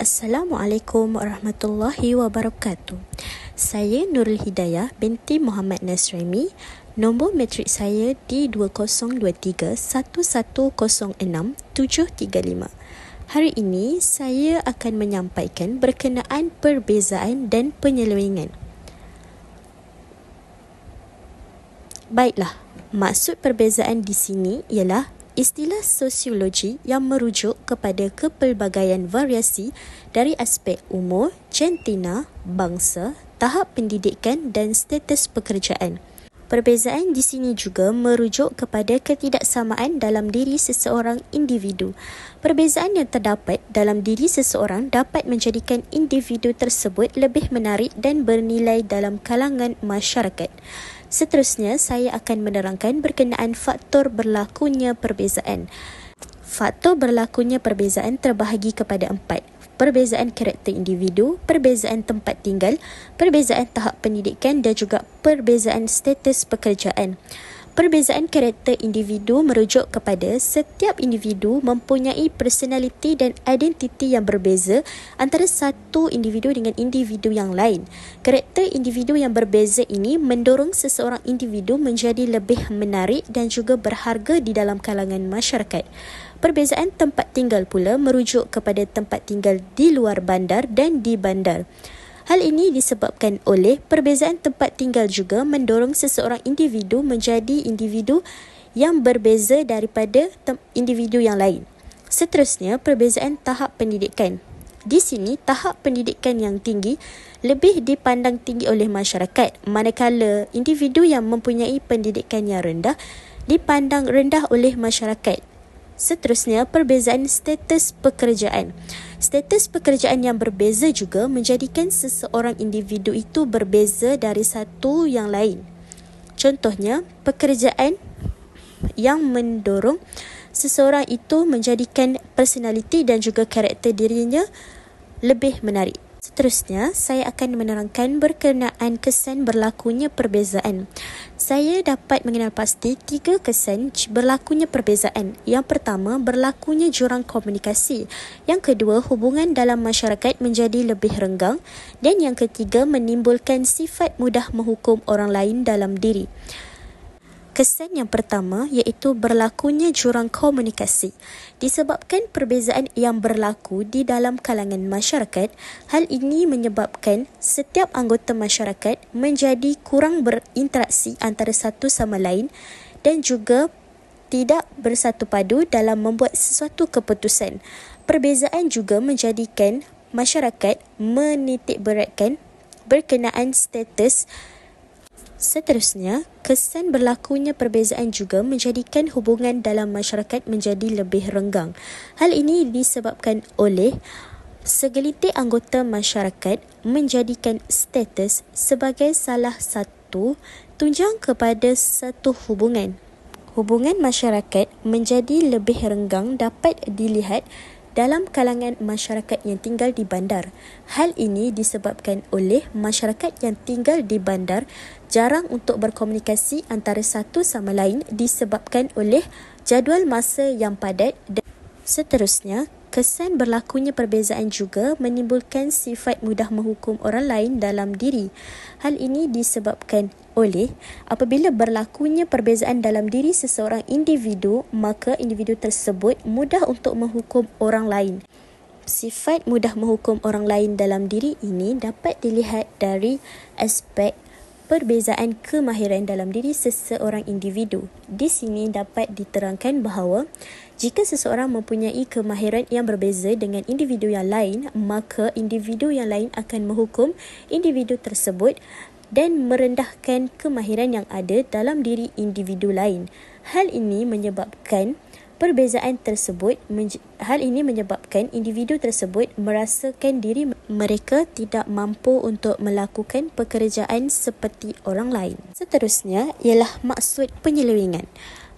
Assalamualaikum warahmatullahi wabarakatuh. Saya Nurul Hidayah binti Muhammad Nasrami. Nombor matrik saya di 2023-1106735. Hari ini saya akan menyampaikan berkenaan perbezaan dan penyelewengan. Baiklah, maksud perbezaan di sini ialah istilah sosiologi yang merujuk kepada kepelbagaian variasi dari aspek umur, jantina, bangsa, tahap pendidikan dan status pekerjaan. Perbezaan di sini juga merujuk kepada ketidaksamaan dalam diri seseorang individu. Perbezaan yang terdapat dalam diri seseorang dapat menjadikan individu tersebut lebih menarik dan bernilai dalam kalangan masyarakat. Seterusnya, saya akan menerangkan berkenaan faktor berlakunya perbezaan. Faktor berlakunya perbezaan terbahagi kepada 4. Perbezaan karakter individu, perbezaan tempat tinggal, perbezaan tahap pendidikan dan juga perbezaan status pekerjaan. Perbezaan karakter individu merujuk kepada setiap individu mempunyai personaliti dan identiti yang berbeza antara satu individu dengan individu yang lain. Karakter individu yang berbeza ini mendorong seseorang individu menjadi lebih menarik dan juga berharga di dalam kalangan masyarakat. Perbezaan tempat tinggal pula merujuk kepada tempat tinggal di luar bandar dan di bandar. Hal ini disebabkan oleh perbezaan tempat tinggal juga mendorong seseorang individu menjadi individu yang berbeza daripada individu yang lain. Seterusnya, perbezaan tahap pendidikan. Di sini, tahap pendidikan yang tinggi lebih dipandang tinggi oleh masyarakat, manakala individu yang mempunyai pendidikan yang rendah dipandang rendah oleh masyarakat. Seterusnya, perbezaan status pekerjaan. Status pekerjaan yang berbeza juga menjadikan seseorang individu itu berbeza dari satu yang lain. Contohnya, pekerjaan yang mendorong seseorang itu menjadikan personaliti dan juga karakter dirinya lebih menarik. Seterusnya, saya akan menerangkan berkenaan kesan berlakunya perbezaan. Saya dapat mengenal pasti 3 kesan berlakunya perbezaan. Yang pertama, berlakunya jurang komunikasi. Yang kedua, hubungan dalam masyarakat menjadi lebih renggang. Dan yang ketiga, menimbulkan sifat mudah menghukum orang lain dalam diri. Kesan yang pertama iaitu berlakunya jurang komunikasi. Disebabkan perbezaan yang berlaku di dalam kalangan masyarakat, hal ini menyebabkan setiap anggota masyarakat menjadi kurang berinteraksi antara satu sama lain dan juga tidak bersatu padu dalam membuat sesuatu keputusan. Perbezaan juga menjadikan masyarakat menitikberatkan berkenaan status. Seterusnya, kesan berlakunya perbezaan juga menjadikan hubungan dalam masyarakat menjadi lebih renggang. Hal ini disebabkan oleh segelintir anggota masyarakat menjadikan status sebagai salah satu tunjang kepada satu hubungan. Hubungan masyarakat menjadi lebih renggang dapat dilihat dalam kalangan masyarakat yang tinggal di bandar. Hal ini disebabkan oleh masyarakat yang tinggal di bandar jarang untuk berkomunikasi antara satu sama lain disebabkan oleh jadual masa yang padat. Seterusnya, kesan berlakunya perbezaan juga menimbulkan sifat mudah menghukum orang lain dalam diri. Hal ini disebabkan oleh apabila berlakunya perbezaan dalam diri seseorang individu, maka individu tersebut mudah untuk menghukum orang lain. Sifat mudah menghukum orang lain dalam diri ini dapat dilihat dari aspek perbezaan kemahiran dalam diri seseorang individu. Di sini dapat diterangkan bahawa jika seseorang mempunyai kemahiran yang berbeza dengan individu yang lain, maka individu yang lain akan menghukum individu tersebut dan merendahkan kemahiran yang ada dalam diri individu lain. Hal ini menyebabkan individu tersebut merasakan diri mereka tidak mampu untuk melakukan pekerjaan seperti orang lain. Seterusnya ialah maksud penyelewengan.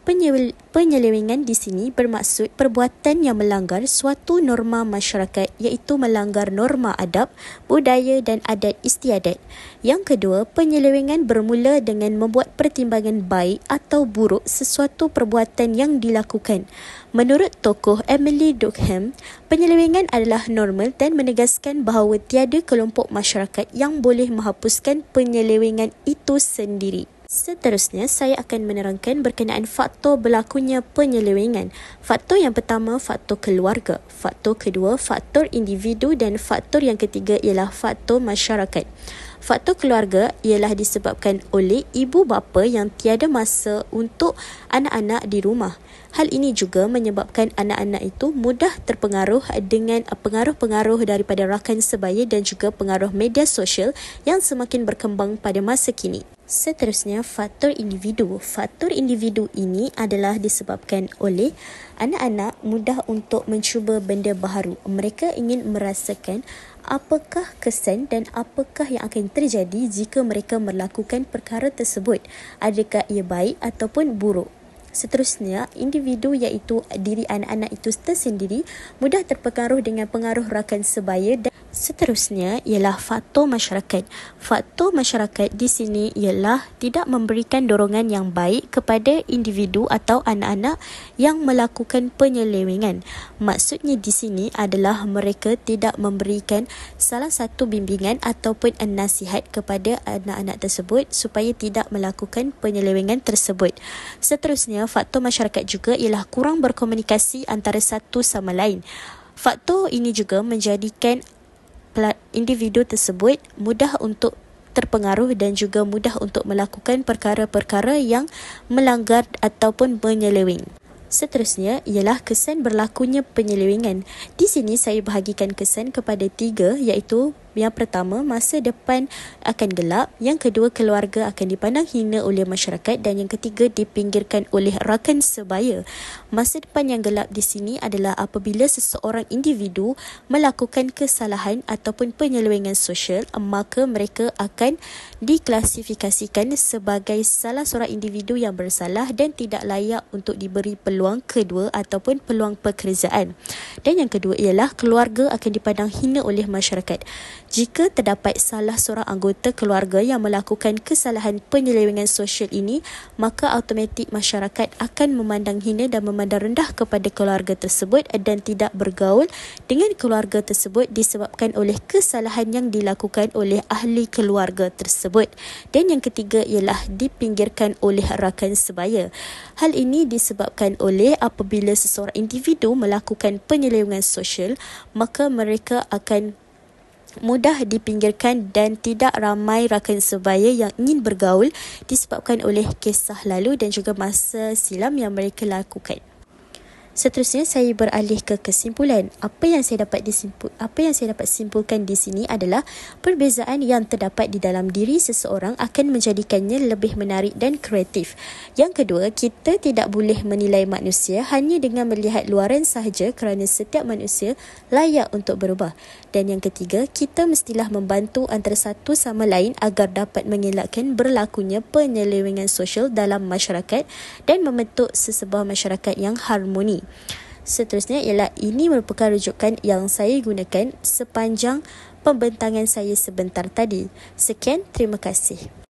Penyelewengan di sini bermaksud perbuatan yang melanggar suatu norma masyarakat, iaitu melanggar norma adab, budaya dan adat istiadat. Yang kedua, penyelewengan bermula dengan membuat pertimbangan baik atau buruk sesuatu perbuatan yang dilakukan. Menurut tokoh Emily Durkheim, penyelewengan adalah normal dan menegaskan bahawa tiada kelompok masyarakat yang boleh menghapuskan penyelewengan itu sendiri. Seterusnya, saya akan menerangkan berkenaan faktor berlakunya penyelewengan. Faktor yang pertama, faktor keluarga. Faktor kedua, faktor individu dan faktor yang ketiga ialah faktor masyarakat. Faktor keluarga ialah disebabkan oleh ibu bapa yang tiada masa untuk anak-anak di rumah. Hal ini juga menyebabkan anak-anak itu mudah terpengaruh dengan pengaruh-pengaruh daripada rakan sebaya dan juga pengaruh media sosial yang semakin berkembang pada masa kini. Seterusnya, faktor individu. Faktor individu ini adalah disebabkan oleh anak-anak mudah untuk mencuba benda baharu. Mereka ingin merasakan apakah kesan dan apakah yang akan terjadi jika mereka melakukan perkara tersebut. Adakah ia baik ataupun buruk. Seterusnya, individu iaitu diri anak-anak itu tersendiri mudah terpengaruh dengan pengaruh rakan sebaya dan seterusnya ialah faktor masyarakat. Faktor masyarakat di sini ialah tidak memberikan dorongan yang baik kepada individu atau anak-anak yang melakukan penyelewengan. Maksudnya di sini adalah mereka tidak memberikan salah satu bimbingan ataupun nasihat kepada anak-anak tersebut supaya tidak melakukan penyelewengan tersebut. Seterusnya, faktor masyarakat juga ialah kurang berkomunikasi antara satu sama lain. Faktor ini juga menjadikan individu tersebut mudah untuk terpengaruh dan juga mudah untuk melakukan perkara-perkara yang melanggar ataupun menyeleweng. Seterusnya ialah kesan berlakunya penyelewengan. Di sini saya bahagikan kesan kepada 3, iaitu yang pertama, masa depan akan gelap. Yang kedua, keluarga akan dipandang hina oleh masyarakat. Dan yang ketiga, dipinggirkan oleh rakan sebaya. Masa depan yang gelap di sini adalah apabila seseorang individu melakukan kesalahan ataupun penyelewengan sosial, maka mereka akan diklasifikasikan sebagai salah seorang individu yang bersalah dan tidak layak untuk diberi peluang kedua ataupun peluang pekerjaan. Dan yang kedua ialah keluarga akan dipandang hina oleh masyarakat. Jika terdapat salah seorang anggota keluarga yang melakukan kesalahan penyelewengan sosial ini, maka automatik masyarakat akan memandang hina dan memandang rendah kepada keluarga tersebut dan tidak bergaul dengan keluarga tersebut disebabkan oleh kesalahan yang dilakukan oleh ahli keluarga tersebut. Dan yang ketiga ialah dipinggirkan oleh rakan sebaya. Hal ini disebabkan oleh apabila seseorang individu melakukan penyelewengan sosial, maka mereka akan mudah dipinggirkan dan tidak ramai rakan sebaya yang ingin bergaul disebabkan oleh kisah lalu dan juga masa silam yang mereka lakukan. Seterusnya, saya beralih ke kesimpulan. Apa yang saya dapat simpulkan di sini adalah perbezaan yang terdapat di dalam diri seseorang akan menjadikannya lebih menarik dan kreatif. Yang kedua, kita tidak boleh menilai manusia hanya dengan melihat luaran sahaja kerana setiap manusia layak untuk berubah. Dan yang ketiga, kita mestilah membantu antara satu sama lain agar dapat mengelakkan berlakunya penyelewengan sosial dalam masyarakat dan membentuk sesebuah masyarakat yang harmoni. Seterusnya ialah ini merupakan rujukan yang saya gunakan sepanjang pembentangan saya sebentar tadi. Sekian, terima kasih.